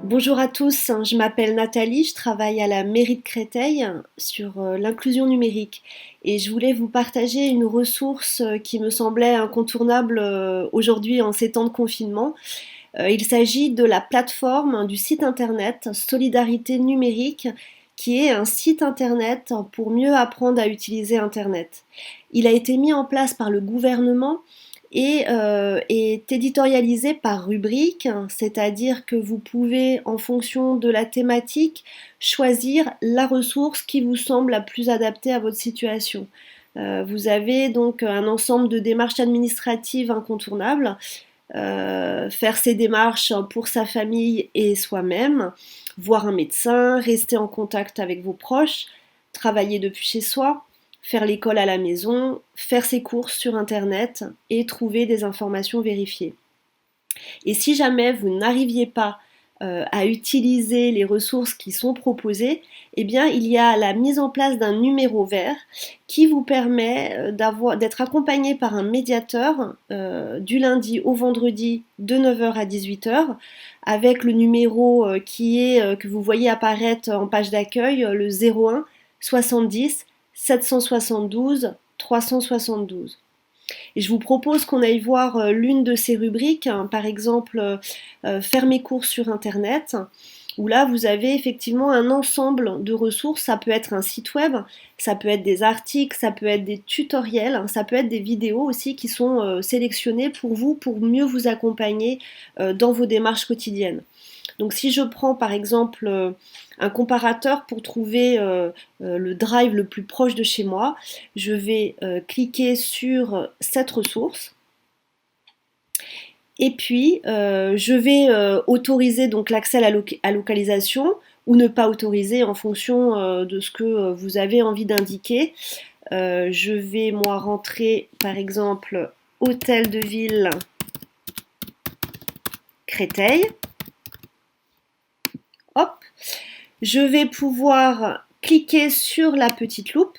Bonjour à tous, je m'appelle Nathalie, je travaille à la mairie de Créteil sur l'inclusion numérique et je voulais vous partager une ressource qui me semblait incontournable aujourd'hui en ces temps de confinement. Il s'agit de la plateforme du site internet Solidarité numérique qui est un site internet pour mieux apprendre à utiliser internet. Il a été mis en place par le gouvernement et est éditorialisé par rubrique, c'est-à-dire que vous pouvez, en fonction de la thématique, choisir la ressource qui vous semble la plus adaptée à votre situation. Vous avez donc un ensemble de démarches administratives incontournables, faire ces démarches pour sa famille et soi-même, voir un médecin, rester en contact avec vos proches, travailler depuis chez soi, faire l'école à la maison, faire ses courses sur Internet et trouver des informations vérifiées. Et si jamais vous n'arriviez pas à utiliser les ressources qui sont proposées, eh bien, il y a la mise en place d'un numéro vert qui vous permet d'être accompagné par un médiateur du lundi au vendredi de 9 heures à 18 heures avec le numéro que vous voyez apparaître en page d'accueil, le 01 70 772 372. Et je vous propose qu'on aille voir l'une de ces rubriques, hein, par exemple faire mes courses sur Internet, où là vous avez effectivement un ensemble de ressources. Ça peut être un site web, ça peut être des articles, ça peut être des tutoriels, ça peut être des vidéos aussi qui sont sélectionnées pour vous, pour mieux vous accompagner dans vos démarches quotidiennes. Donc si je prends par exemple un comparateur pour trouver le drive le plus proche de chez moi, je vais cliquer sur cette ressource et puis je vais autoriser donc l'accès à la localisation ou ne pas autoriser en fonction de ce que vous avez envie d'indiquer. Je vais moi rentrer par exemple hôtel de ville Créteil. Hop, je vais pouvoir cliquer sur la petite loupe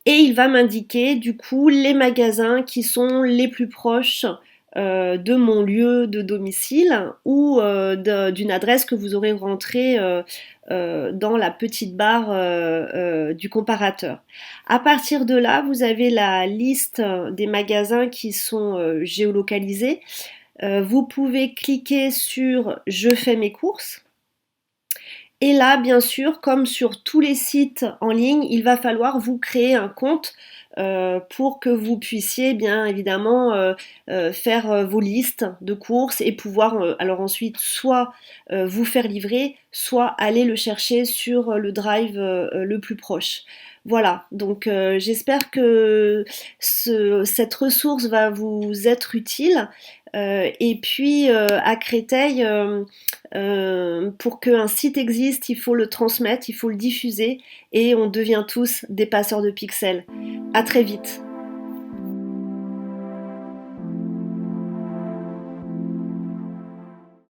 et il va m'indiquer du coup les magasins qui sont les plus proches de mon lieu de domicile ou d'une adresse que vous aurez rentrée dans la petite barre du comparateur. À partir de là, vous avez la liste des magasins qui sont géolocalisés. Vous pouvez cliquer sur Je fais mes courses. Et là, bien sûr, comme sur tous les sites en ligne, il va falloir vous créer un compte pour que vous puissiez bien évidemment faire vos listes de courses et pouvoir alors ensuite soit vous faire livrer, soit aller le chercher sur le drive le plus proche. Voilà, donc j'espère que cette ressource va vous être utile. Et puis à Créteil, pour qu'un site existe, il faut le transmettre, il faut le diffuser et on devient tous des passeurs de pixels. À très vite.